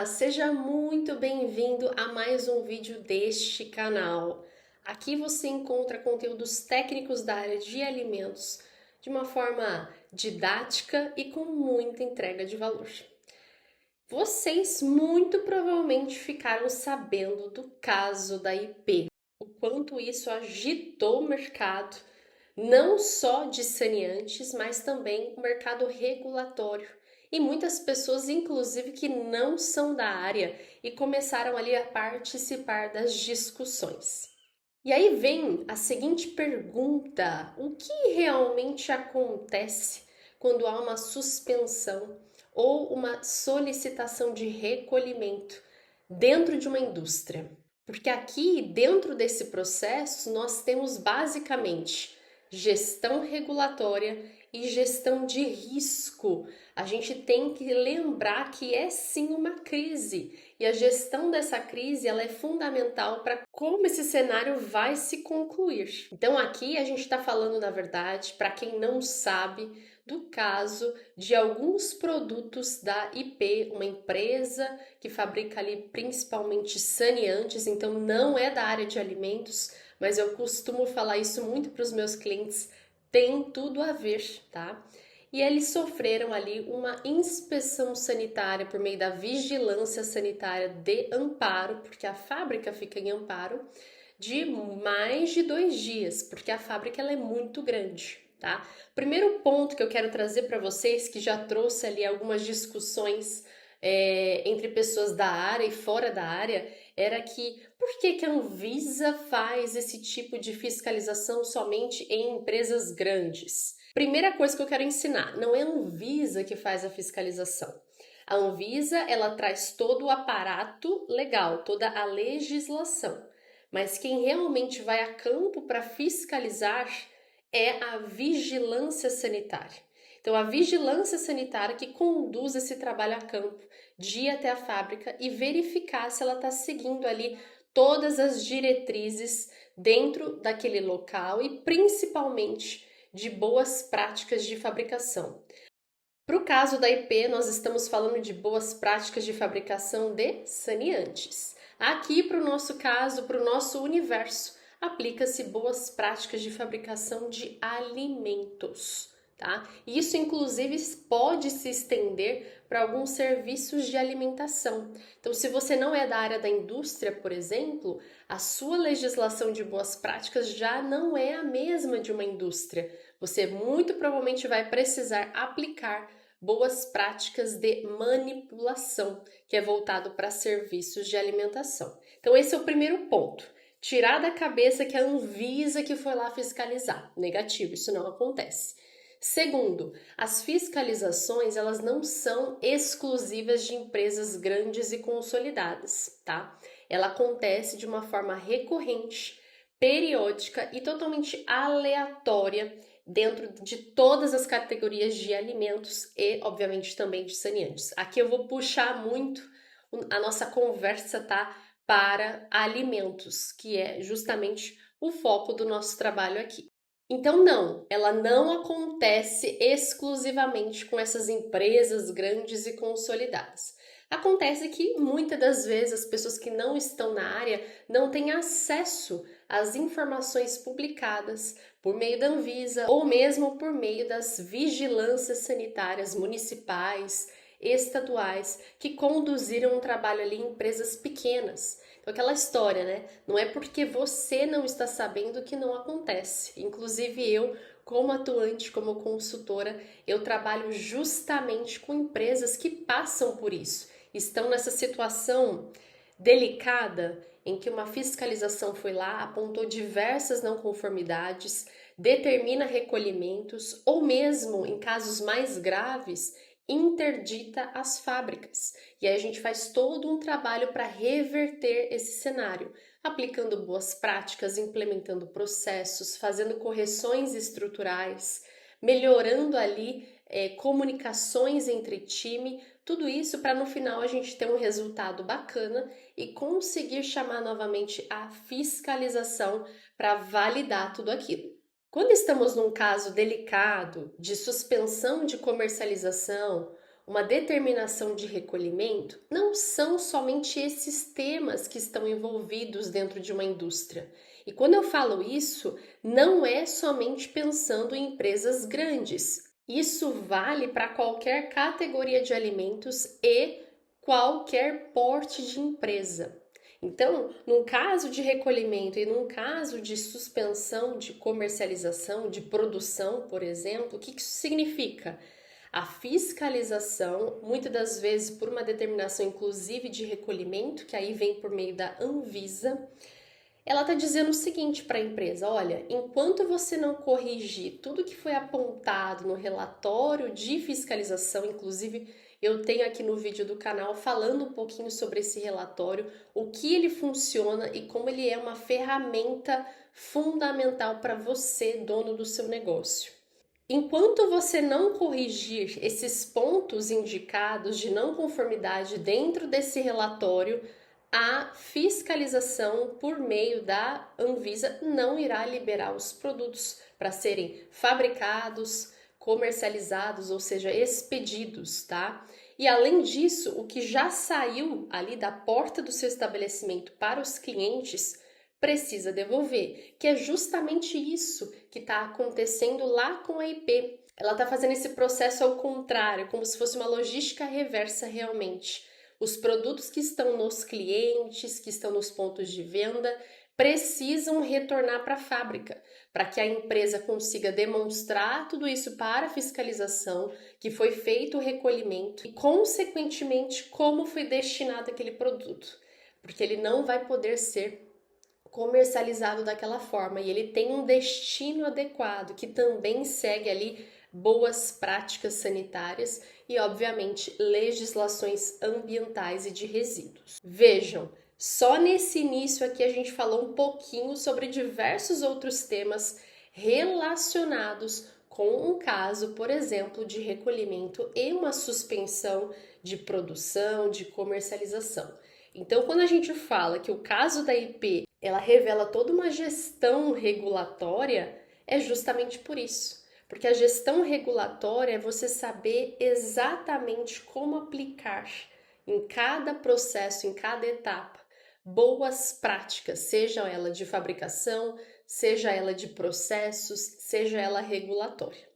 Seja muito bem-vindo a mais um vídeo deste canal. Aqui você encontra conteúdos técnicos da área de alimentos de uma forma didática e com muita entrega de valor. Vocês muito provavelmente ficaram sabendo do caso da IP, o quanto isso agitou o mercado, não só de saneantes, mas também o mercado regulatório. E muitas pessoas, inclusive, que não são da área e começaram ali a participar das discussões. E aí vem a seguinte pergunta: o que realmente acontece quando há uma suspensão ou uma solicitação de recolhimento dentro de uma indústria? Porque aqui, dentro desse processo, nós temos basicamente gestão regulatória e gestão de risco. A gente tem que lembrar que é sim uma crise e a gestão dessa crise ela é fundamental para como esse cenário vai se concluir. Então aqui a gente está falando, na verdade, para quem não sabe, do caso de alguns produtos da IP, uma empresa que fabrica ali principalmente saneantes, então não é da área de alimentos, mas eu costumo falar isso muito para os meus clientes, tem tudo a ver, tá? E eles sofreram ali uma inspeção sanitária por meio da vigilância sanitária de Amparo, porque a fábrica fica em Amparo, de mais de 2 dias, porque a fábrica ela é muito grande, tá? Primeiro ponto que eu quero trazer para vocês, que já trouxe ali algumas discussões entre pessoas da área e fora da área, era que por que a Anvisa faz esse tipo de fiscalização somente em empresas grandes? Primeira coisa que eu quero ensinar, não é a Anvisa que faz a fiscalização. A Anvisa, ela traz todo o aparato legal, toda a legislação. Mas quem realmente vai a campo para fiscalizar é a vigilância sanitária. Então, a vigilância sanitária que conduz esse trabalho a campo, de ir até a fábrica e verificar se ela está seguindo ali todas as diretrizes dentro daquele local e principalmente de boas práticas de fabricação. Para o caso da IP, nós estamos falando de boas práticas de fabricação de saneantes. Aqui, para o nosso caso, para o nosso universo, aplica-se boas práticas de fabricação de alimentos, tá? Isso, inclusive, pode se estender para alguns serviços de alimentação. Então, se você não é da área da indústria, por exemplo, a sua legislação de boas práticas já não é a mesma de uma indústria. Você muito provavelmente vai precisar aplicar boas práticas de manipulação, que é voltado para serviços de alimentação. Então esse é o primeiro ponto. Tirar da cabeça que é a Anvisa que foi lá fiscalizar. Negativo, isso não acontece. Segundo, as fiscalizações elas não são exclusivas de empresas grandes e consolidadas, tá? Ela acontece de uma forma recorrente, periódica e totalmente aleatória dentro de todas as categorias de alimentos e, obviamente, também de saneantes. Aqui eu vou puxar muito a nossa conversa, tá? Para alimentos, que é justamente o foco do nosso trabalho aqui. Então, não, ela não acontece exclusivamente com essas empresas grandes e consolidadas. Acontece que muitas das vezes as pessoas que não estão na área não têm acesso às informações publicadas por meio da Anvisa ou mesmo por meio das vigilâncias sanitárias municipais, estaduais, que conduziram um trabalho ali em empresas pequenas. Então, aquela história, né? Não é porque você não está sabendo que não acontece. Inclusive eu, como atuante, como consultora, eu trabalho justamente com empresas que passam por isso. Estão nessa situação delicada em que uma fiscalização foi lá, apontou diversas não conformidades, determina recolhimentos ou mesmo, em casos mais graves, interdita as fábricas. E aí a gente faz todo um trabalho para reverter esse cenário, aplicando boas práticas, implementando processos, fazendo correções estruturais, melhorando ali comunicações entre time, tudo isso para no final a gente ter um resultado bacana e conseguir chamar novamente a fiscalização para validar tudo aquilo. Quando estamos num caso delicado de suspensão de comercialização uma determinação de recolhimento, não são somente esses temas que estão envolvidos dentro de uma indústria. E quando eu falo isso, não é somente pensando em empresas grandes. Isso vale para qualquer categoria de alimentos e qualquer porte de empresa. Então, num caso de recolhimento e num caso de suspensão de comercialização, de produção, por exemplo, o que isso significa? A fiscalização, muitas das vezes por uma determinação inclusive de recolhimento, que aí vem por meio da Anvisa, ela está dizendo o seguinte para a empresa: olha, enquanto você não corrigir tudo que foi apontado no relatório de fiscalização, inclusive eu tenho aqui no vídeo do canal falando um pouquinho sobre esse relatório, o que ele funciona e como ele é uma ferramenta fundamental para você, dono do seu negócio. Enquanto você não corrigir esses pontos indicados de não conformidade dentro desse relatório, a fiscalização por meio da Anvisa não irá liberar os produtos para serem fabricados, comercializados, ou seja, expedidos, tá? E além disso, o que já saiu ali da porta do seu estabelecimento para os clientes precisa devolver, que é justamente isso que está acontecendo lá com a IP. Ela está fazendo esse processo ao contrário, como se fosse uma logística reversa realmente. Os produtos que estão nos clientes, que estão nos pontos de venda, precisam retornar para a fábrica, para que a empresa consiga demonstrar tudo isso para a fiscalização, que foi feito o recolhimento e, consequentemente, como foi destinado aquele produto, porque ele não vai poder ser comercializado daquela forma e ele tem um destino adequado que também segue ali boas práticas sanitárias e, obviamente, legislações ambientais e de resíduos. Vejam, só nesse início aqui a gente falou um pouquinho sobre diversos outros temas relacionados com um caso, por exemplo, de recolhimento e uma suspensão de produção, de comercialização. Então, quando a gente fala que o caso da IP, ela revela toda uma gestão regulatória, é justamente por isso. Porque a gestão regulatória é você saber exatamente como aplicar em cada processo, em cada etapa, boas práticas, seja ela de fabricação, seja ela de processos, seja ela regulatória.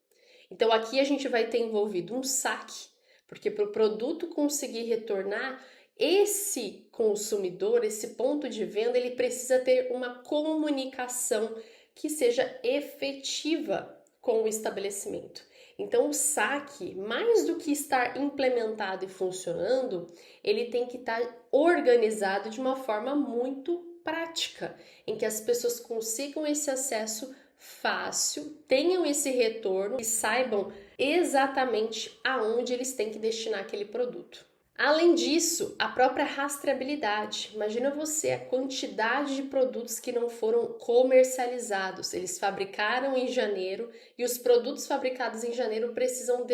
Então, aqui a gente vai ter envolvido um saque, porque para o produto conseguir retornar, esse consumidor, esse ponto de venda, ele precisa ter uma comunicação que seja efetiva com o estabelecimento. Então, o saque, mais do que estar implementado e funcionando, ele tem que estar organizado de uma forma muito prática, em que as pessoas consigam esse acesso fácil, tenham esse retorno e saibam exatamente aonde eles têm que destinar aquele produto. Além disso, a própria rastreabilidade. Imagina você a quantidade de produtos que não foram comercializados. Eles fabricaram em janeiro e os produtos fabricados em janeiro precisam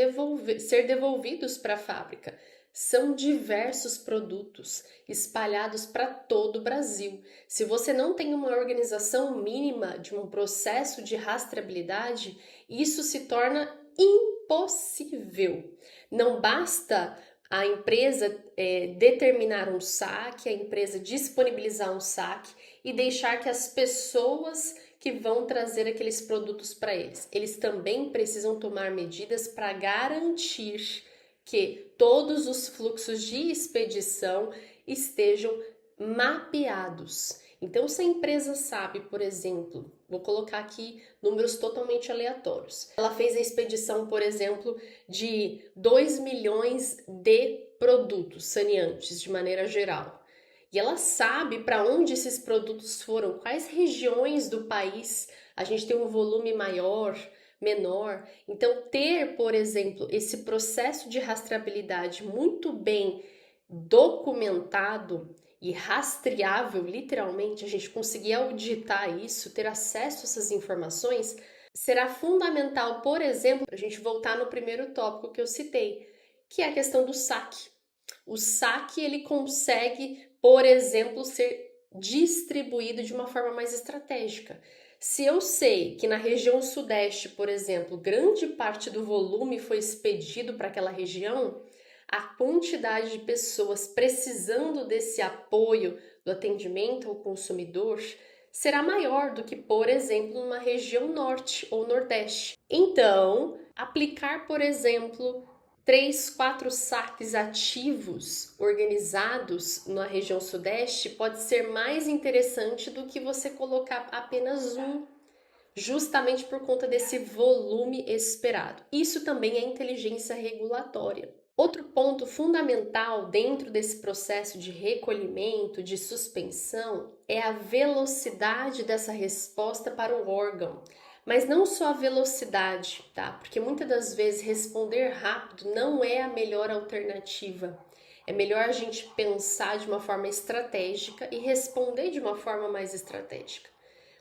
ser devolvidos para a fábrica. São diversos produtos espalhados para todo o Brasil. Se você não tem uma organização mínima de um processo de rastreabilidade, isso se torna impossível. Não basta a empresa determinar um saque, a empresa disponibilizar um saque e deixar que as pessoas que vão trazer aqueles produtos para eles. Eles também precisam tomar medidas para garantir que todos os fluxos de expedição estejam mapeados. Então, se a empresa sabe, por exemplo, vou colocar aqui números totalmente aleatórios. Ela fez a expedição, por exemplo, de 2 milhões de produtos saneantes de maneira geral. E ela sabe para onde esses produtos foram, quais regiões do país a gente tem um volume maior, menor. Então, ter, por exemplo, esse processo de rastreabilidade muito bem documentado e rastreável, literalmente, a gente conseguir auditar isso, ter acesso a essas informações, será fundamental, por exemplo, para a gente voltar no primeiro tópico que eu citei, que é a questão do saque. O saque, ele consegue, por exemplo, ser distribuído de uma forma mais estratégica. Se eu sei que na região sudeste, por exemplo, grande parte do volume foi expedido para aquela região, a quantidade de pessoas precisando desse apoio do atendimento ao consumidor será maior do que, por exemplo, numa região norte ou nordeste. Então, aplicar, por exemplo, 3, 4 saques ativos organizados na região sudeste pode ser mais interessante do que você colocar apenas um, justamente por conta desse volume esperado. Isso também é inteligência regulatória. Outro ponto fundamental dentro desse processo de recolhimento, de suspensão, é a velocidade dessa resposta para o órgão. Mas não só a velocidade, tá? Porque muitas das vezes responder rápido não é a melhor alternativa. É melhor a gente pensar de uma forma estratégica e responder de uma forma mais estratégica.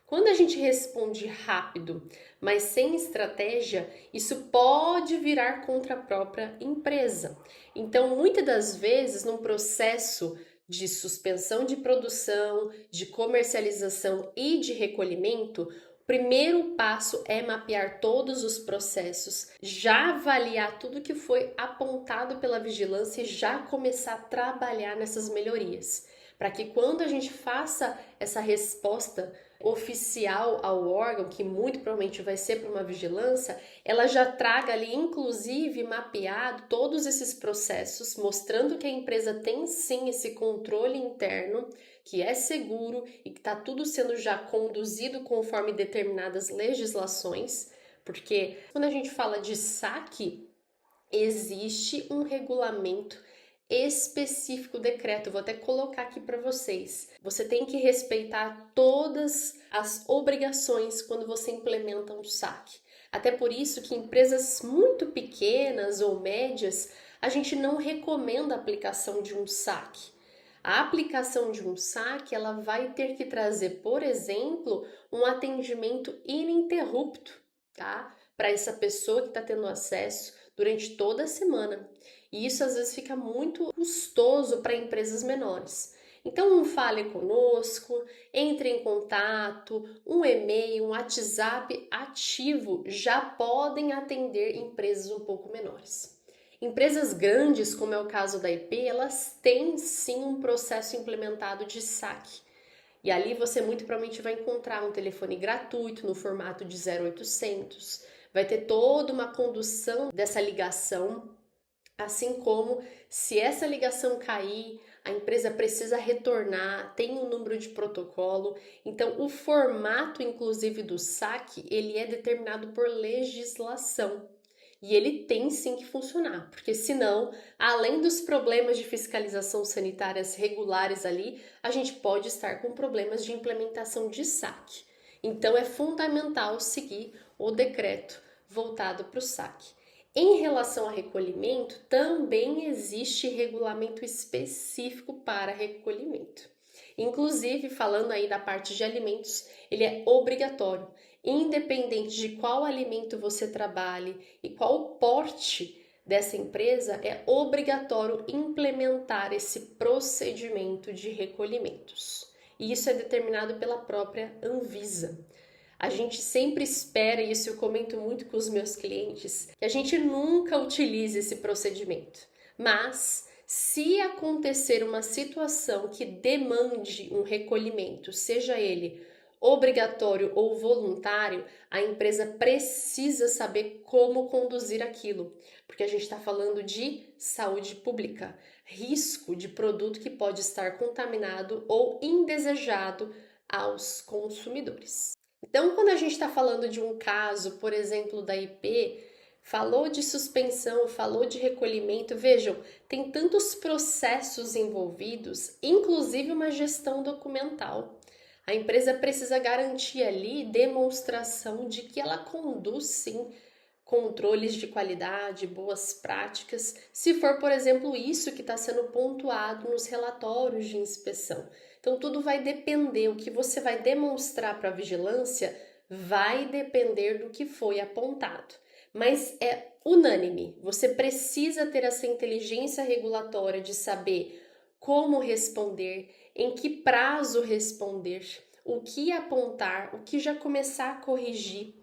Quando a gente responde rápido, mas sem estratégia, isso pode virar contra a própria empresa. Então, muitas das vezes, num processo de suspensão de produção, de comercialização e de recolhimento, o primeiro passo é mapear todos os processos, já avaliar tudo que foi apontado pela vigilância e já começar a trabalhar nessas melhorias, para que quando a gente faça essa resposta oficial ao órgão, que muito provavelmente vai ser para uma vigilância, ela já traga ali, inclusive, mapeado todos esses processos, mostrando que a empresa tem sim esse controle interno, que é seguro e que está tudo sendo já conduzido conforme determinadas legislações, porque quando a gente fala de saque, existe um regulamento específico, decreto, vou até colocar aqui para vocês. Você tem que respeitar todas as obrigações quando você implementa um saque. Até por isso que empresas muito pequenas ou médias, a gente não recomenda a aplicação de um saque. A aplicação de um saque, ela vai ter que trazer, por exemplo, um atendimento ininterrupto, tá? Para essa pessoa que está tendo acesso durante toda a semana. E isso às vezes fica muito custoso para empresas menores. Então, fale conosco, entre em contato, um e-mail, um WhatsApp ativo já podem atender empresas um pouco menores. Empresas grandes, como é o caso da IP, elas têm sim um processo implementado de saque. E ali você muito provavelmente vai encontrar um telefone gratuito no formato de 0800, vai ter toda uma condução dessa ligação. Assim como, se essa ligação cair, a empresa precisa retornar, tem um número de protocolo. Então, o formato, inclusive, do saque, ele é determinado por legislação. E ele tem sim que funcionar, porque senão, além dos problemas de fiscalização sanitárias regulares ali, a gente pode estar com problemas de implementação de saque. Então, é fundamental seguir o decreto voltado para o saque. Em relação a recolhimento, também existe regulamento específico para recolhimento. Inclusive, falando aí da parte de alimentos, ele é obrigatório, independente de qual alimento você trabalhe e qual o porte dessa empresa, é obrigatório implementar esse procedimento de recolhimentos. E isso é determinado pela própria Anvisa. A gente sempre espera, e isso eu comento muito com os meus clientes, que a gente nunca utilize esse procedimento. Mas, se acontecer uma situação que demande um recolhimento, seja ele obrigatório ou voluntário, a empresa precisa saber como conduzir aquilo, porque a gente está falando de saúde pública, risco de produto que pode estar contaminado ou indesejado aos consumidores. Então, quando a gente está falando de um caso, por exemplo, da IP, falou de suspensão, falou de recolhimento, vejam, tem tantos processos envolvidos, inclusive uma gestão documental. A empresa precisa garantir ali demonstração de que ela conduz sim controles de qualidade, boas práticas, se for, por exemplo, isso que está sendo pontuado nos relatórios de inspeção. Então, tudo vai depender, o que você vai demonstrar para a vigilância vai depender do que foi apontado. Mas é unânime, você precisa ter essa inteligência regulatória de saber como responder, em que prazo responder, o que apontar, o que já começar a corrigir,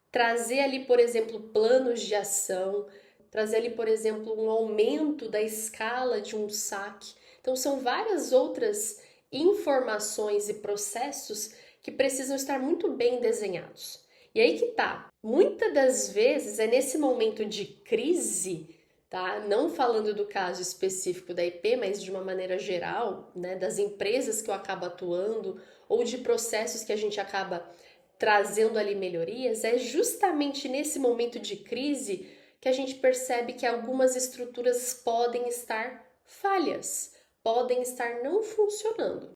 trazer ali, por exemplo, planos de ação, trazer ali, por exemplo, um aumento da escala de um saque. Então, são várias outras informações e processos que precisam estar muito bem desenhados. E aí que tá, muitas das vezes é nesse momento de crise, tá? Não falando do caso específico da IP, mas de uma maneira geral, né, das empresas que eu acabo atuando ou de processos que a gente acaba trazendo ali melhorias, é justamente nesse momento de crise que a gente percebe que algumas estruturas podem estar falhas, podem estar não funcionando.